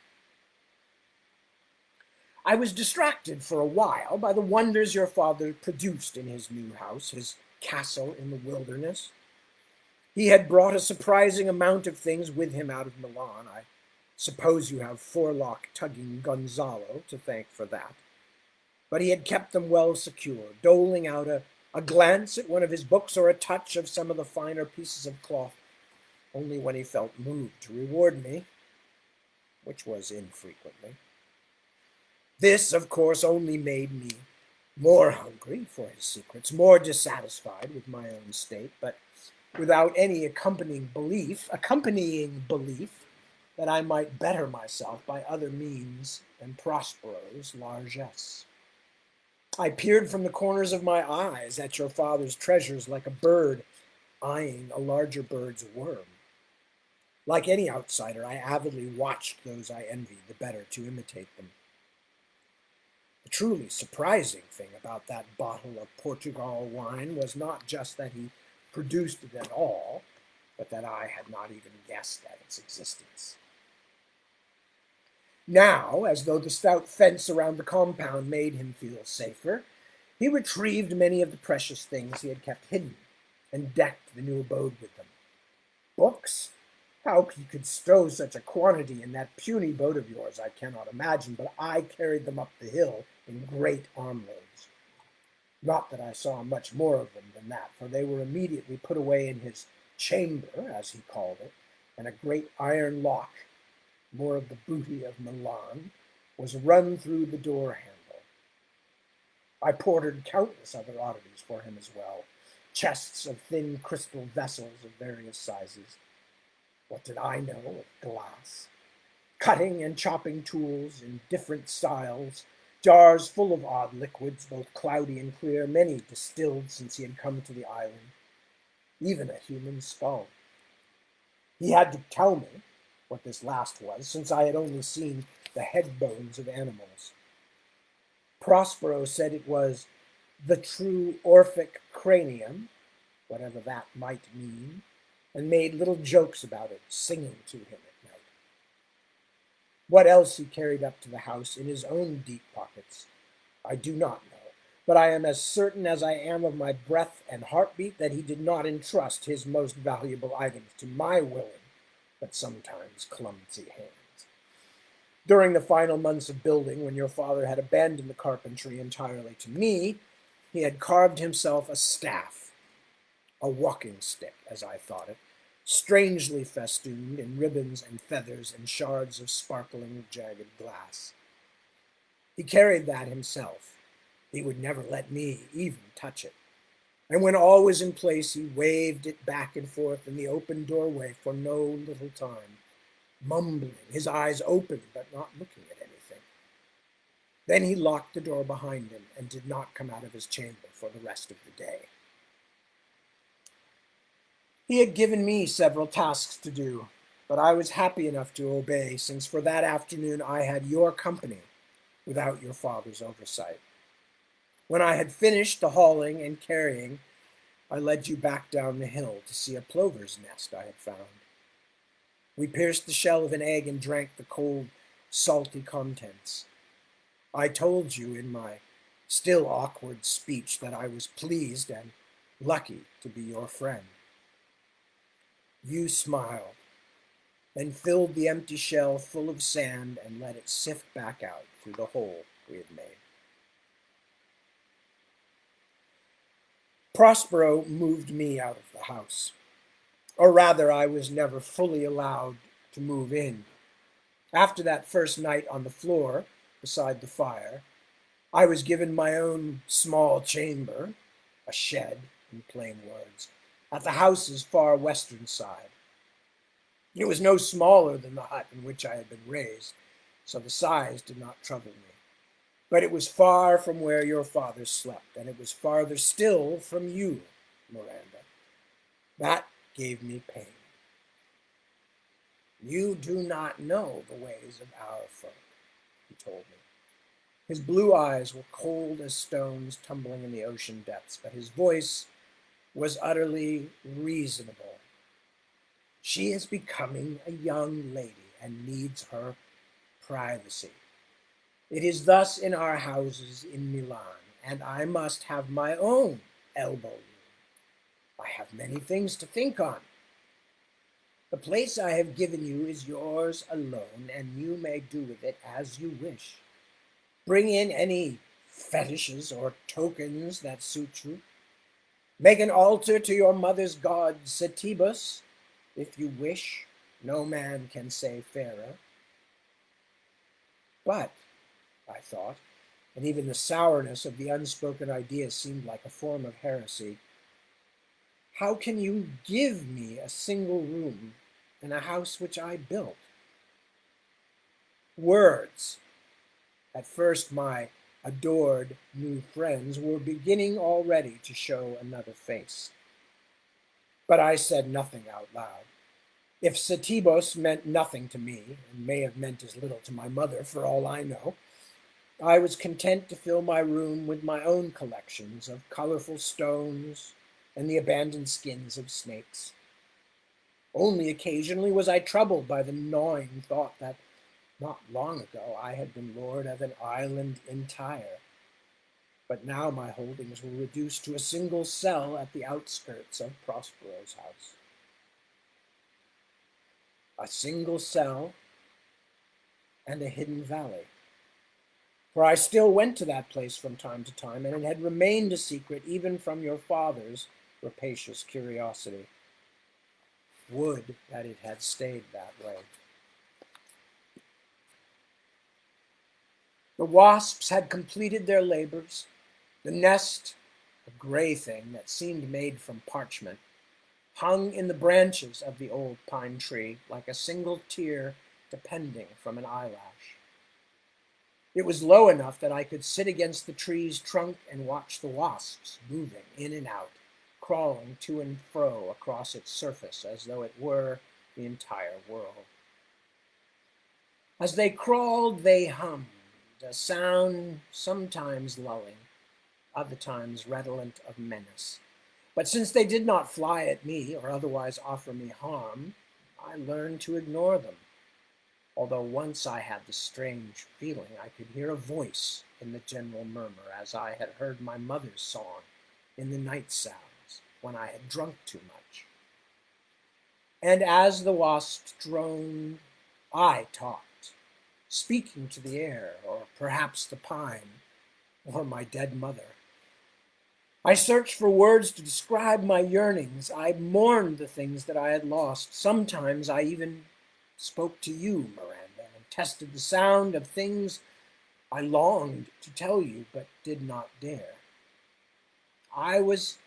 I was distracted for a while by the wonders your father produced in his new house, his castle in the wilderness. He had brought a surprising amount of things with him out of Milan. I suppose you have forelock-tugging Gonzalo to thank for that. But he had kept them well secure, doling out a glance at one of his books or a touch of some of the finer pieces of cloth only when he felt moved to reward me, which was infrequently. This, of course, only made me more hungry for his secrets, more dissatisfied with my own state, but without any accompanying belief that I might better myself by other means than Prospero's largesse. I peered from the corners of my eyes at your father's treasures like a bird eyeing a larger bird's worm. Like any outsider, I avidly watched those I envied, the better to imitate them. The truly surprising thing about that bottle of Portugal wine was not just that he produced it at all, but that I had not even guessed at its existence. Now, as though the stout fence around the compound made him feel safer, he retrieved many of the precious things he had kept hidden and decked the new abode with them. Books? How he could stow such a quantity in that puny boat of yours, I cannot imagine, but I carried them up the hill in great armloads. Not that I saw much more of them than that, for they were immediately put away in his chamber, as he called it, and a great iron lock, more of the booty of Milan, was run through the door handle. I portered countless other oddities for him as well, chests of thin crystal vessels of various sizes. What did I know of glass? Cutting and chopping tools in different styles, jars full of odd liquids, both cloudy and clear, many distilled since he had come to the island, even a human skull. He had to tell me what this last was, since I had only seen the head bones of animals. Prospero said it was the true Orphic cranium, whatever that might mean, and made little jokes about it, singing to him at night. What else he carried up to the house in his own deep pockets, I do not know, but I am as certain as I am of my breath and heartbeat that he did not entrust his most valuable items to my willing, but sometimes clumsy hands. During the final months of building, when your father had abandoned the carpentry entirely to me, he had carved himself a staff, a walking stick, as I thought it, strangely festooned in ribbons and feathers and shards of sparkling, jagged glass. He carried that himself. He would never let me even touch it. And when all was in place, he waved it back and forth in the open doorway for no little time, mumbling, his eyes open but not looking at anything. Then he locked the door behind him and did not come out of his chamber for the rest of the day. He had given me several tasks to do, but I was happy enough to obey, since for that afternoon I had your company without your father's oversight. When I had finished the hauling and carrying, I led you back down the hill to see a plover's nest I had found. We pierced the shell of an egg and drank the cold, salty contents. I told you in my still awkward speech that I was pleased and lucky to be your friend. You smiled, then filled the empty shell full of sand and let it sift back out through the hole we had made. Prospero moved me out of the house. Or rather, I was never fully allowed to move in. After that first night on the floor beside the fire, I was given my own small chamber, a shed, in plain words, at the house's far western side. It was no smaller than the hut in which I had been raised, so the size did not trouble me. But it was far from where your father slept, and it was farther still from you, Miranda. That gave me pain. You do not know the ways of our folk, he told me. His blue eyes were cold as stones tumbling in the ocean depths, but his voice was utterly reasonable. She is becoming a young lady and needs her privacy. It is thus in our houses in Milan, and I must have my own elbow room. I have many things to think on. The place I have given you is yours alone, and you may do with it as you wish. Bring in any fetishes or tokens that suit you. Make an altar to your mother's god Setebos, if you wish. No man can say fairer. But, I thought, and even the sourness of the unspoken idea seemed like a form of heresy, how can you give me a single room in a house which I built? Words. At first, my adored new friends were beginning already to show another face. But I said nothing out loud. If Setebos meant nothing to me, and may have meant as little to my mother for all I know, I was content to fill my room with my own collections of colorful stones and the abandoned skins of snakes. Only occasionally was I troubled by the gnawing thought that not long ago I had been lord of an island entire. But now my holdings were reduced to a single cell at the outskirts of Prospero's house. A single cell and a hidden valley. For I still went to that place from time to time, and it had remained a secret even from your father's rapacious curiosity. Would that it had stayed that way. The wasps had completed their labors. The nest, a gray thing that seemed made from parchment, hung in the branches of the old pine tree like a single tear depending from an eyelash. It was low enough that I could sit against the tree's trunk and watch the wasps moving in and out, crawling to and fro across its surface as though it were the entire world. As they crawled, they hummed, a sound sometimes lulling, other times redolent of menace. But since they did not fly at me or otherwise offer me harm, I learned to ignore them. although once I had the strange feeling I could hear a voice in the general murmur, as I had heard my mother's song in the night sounds when I had drunk too much. And as the wasps droned, I talked, speaking to the air, or perhaps the pine, or my dead mother. I searched for words to describe my yearnings. I mourned the things that I had lost. Sometimes I even spoke to you, Miranda, and tested the sound of things I longed to tell you but did not dare. I was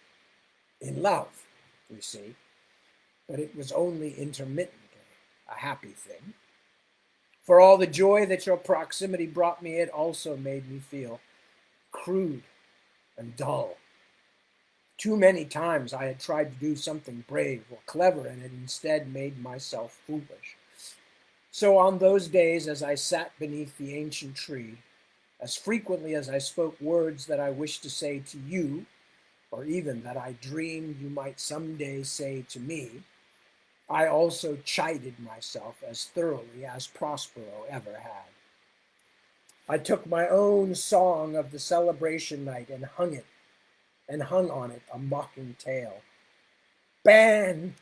in love, you see, but it was only intermittently a happy thing. For all the joy that your proximity brought me, it also made me feel crude and dull. Too many times I had tried to do something brave or clever and had instead made myself foolish. So on those days, as I sat beneath the ancient tree, as frequently as I spoke words that I wished to say to you, or even that I dreamed you might someday say to me, I also chided myself as thoroughly as Prospero ever had. I took my own song of the celebration night and hung on it a mocking tale. Ban,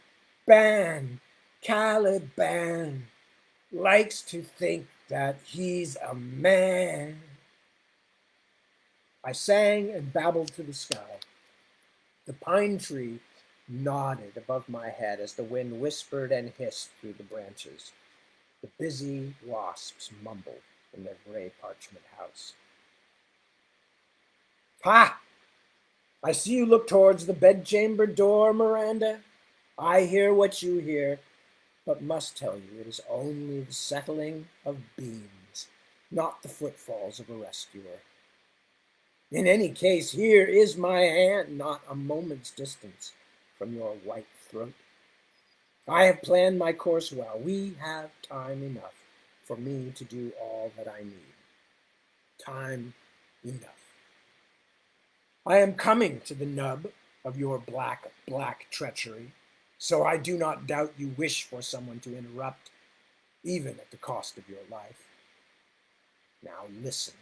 ban, Caliban likes to think that he's a man. I sang and babbled to the sky. The pine tree nodded above my head as the wind whispered and hissed through the branches. The busy wasps mumbled in their gray parchment house. Ha! I see you look towards the bedchamber door, Miranda. I hear what you hear, but must tell you it is only the settling of beams, not the footfalls of a rescuer. In any case, here is my hand, not a moment's distance from your white throat. I have planned my course well. We have time enough for me to do all that I need. Time enough. I am coming to the nub of your black, black treachery, so I do not doubt you wish for someone to interrupt, even at the cost of your life. Now listen.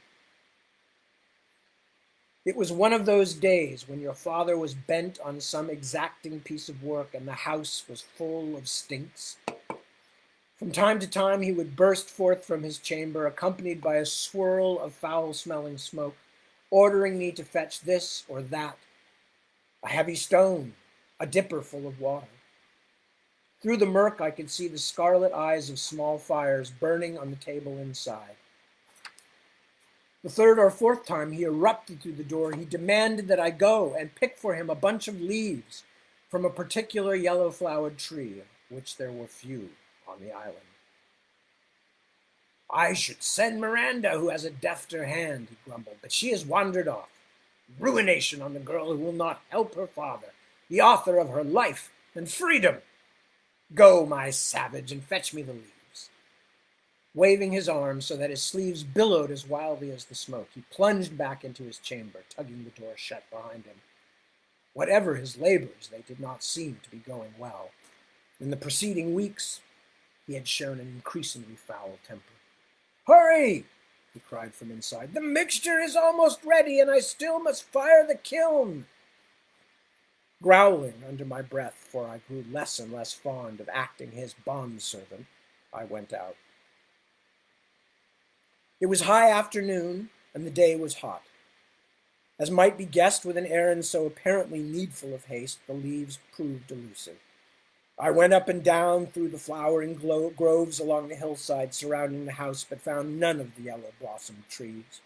It was one of those days when your father was bent on some exacting piece of work and the house was full of stinks. From time to time he would burst forth from his chamber, accompanied by a swirl of foul-smelling smoke, ordering me to fetch this or that, a heavy stone, a dipper full of water. Through the murk I could see the scarlet eyes of small fires burning on the table inside. The third or fourth time he erupted through the door, he demanded that I go and pick for him a bunch of leaves from a particular yellow-flowered tree, of which there were few on the island. I should send Miranda, who has a defter hand, he grumbled, but she has wandered off. Ruination on the girl who will not help her father, the author of her life and freedom. Go, my savage, and fetch me the leaves. Waving his arms so that his sleeves billowed as wildly as the smoke, he plunged back into his chamber, tugging the door shut behind him. Whatever his labors, they did not seem to be going well. In the preceding weeks, he had shown an increasingly foul temper. Hurry! He cried from inside. The mixture is almost ready, and I still must fire the kiln. Growling under my breath, for I grew less and less fond of acting his bondservant, I went out. It was high afternoon, and the day was hot. As might be guessed with an errand so apparently needful of haste, the leaves proved elusive. I went up and down through the flowering groves along the hillside surrounding the house, but found none of the yellow-blossomed trees.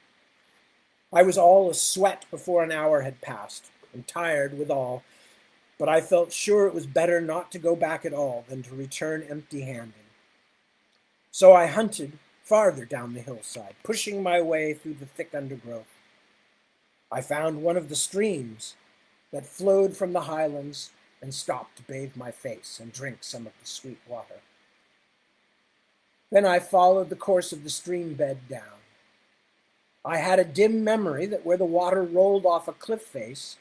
I was all a sweat before an hour had passed, and tired withal, but I felt sure it was better not to go back at all than to return empty-handed. So I hunted farther down the hillside, pushing my way through the thick undergrowth. I found one of the streams that flowed from the highlands and stopped to bathe my face and drink some of the sweet water. Then I followed the course of the stream bed down. I had a dim memory that where the water rolled off a cliff face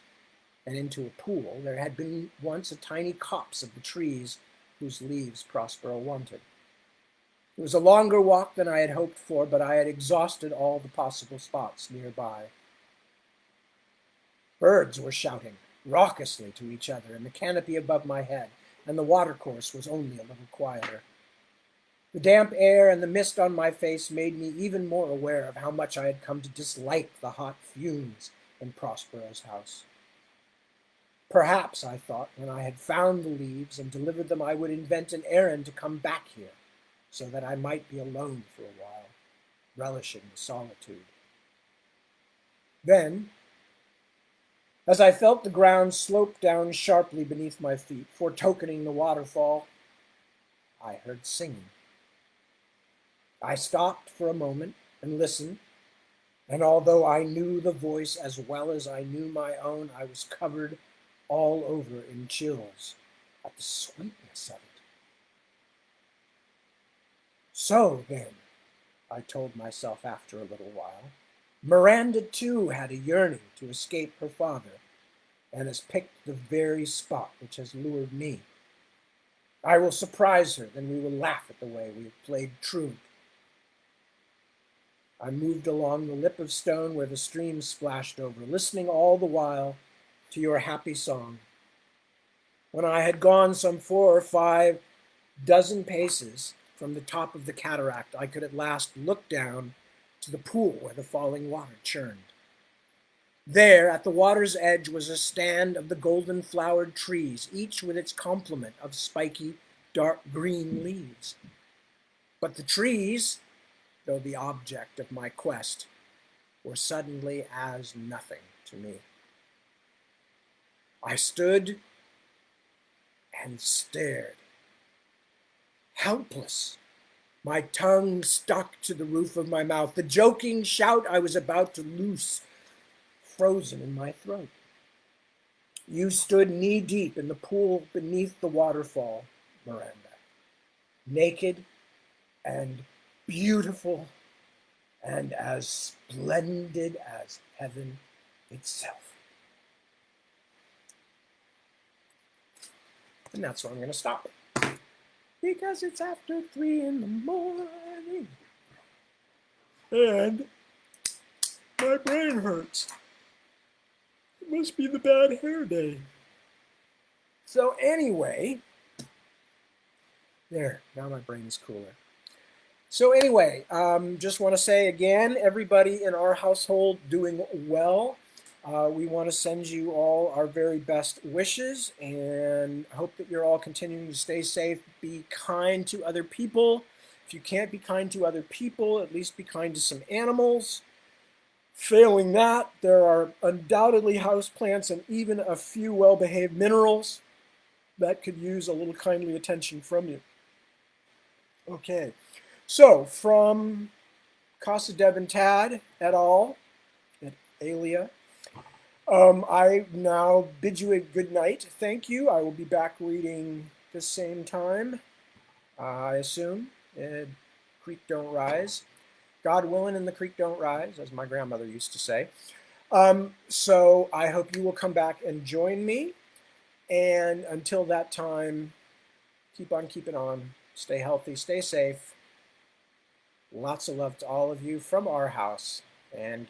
and into a pool, there had been once a tiny copse of the trees whose leaves Prospero wanted. It was a longer walk than I had hoped for, but I had exhausted all the possible spots nearby. Birds were shouting raucously to each other in the canopy above my head, and the watercourse was only a little quieter. The damp air and the mist on my face made me even more aware of how much I had come to dislike the hot fumes in Prospero's house. Perhaps, I thought, when I had found the leaves and delivered them, I would invent an errand to come back here, so that I might be alone for a while, relishing the solitude. Then, as I felt the ground slope down sharply beneath my feet, foretokening the waterfall, I heard singing. I stopped for a moment and listened, and although I knew the voice as well as I knew my own, I was covered all over in chills at the sweetness of it. So then, I told myself after a little while, Miranda too had a yearning to escape her father, and has picked the very spot which has lured me. I will surprise her, then we will laugh at the way we have played truant. I moved along the lip of stone where the stream splashed over, listening all the while to your happy song. When I had gone some 4 or 5 dozen paces from the top of the cataract, I could at last look down to the pool where the falling water churned. There, at the water's edge, was a stand of the golden-flowered trees, each with its complement of spiky, dark green leaves. But the trees, though the object of my quest, were suddenly as nothing to me. I stood and stared, helpless, my tongue stuck to the roof of my mouth, the joking shout I was about to loose frozen in my throat. You stood knee-deep in the pool beneath the waterfall, Miranda, naked and beautiful and as splendid as heaven itself. And that's where I'm going to stop. Because it's after 3 in the morning. And my brain hurts. It must be the bad hair day. So anyway, there, now my brain is cooler. So anyway, just want to say again, everybody in our household doing well. We want to send you all our very best wishes and hope that you're all continuing to stay safe. Be kind to other people. If you can't be kind to other people, at least be kind to some animals. Failing that, there are undoubtedly houseplants and even a few well-behaved minerals that could use a little kindly attention from you. Okay, so from Casa Deb and Tad et al. At Alia, I now bid you a good night. Thank you. I will be back reading the same time, I assume. Creek don't rise. God willing and the creek don't rise, as my grandmother used to say. So I hope you will come back and join me. And until that time, keep on keeping on. Stay healthy, stay safe. Lots of love to all of you from our house. And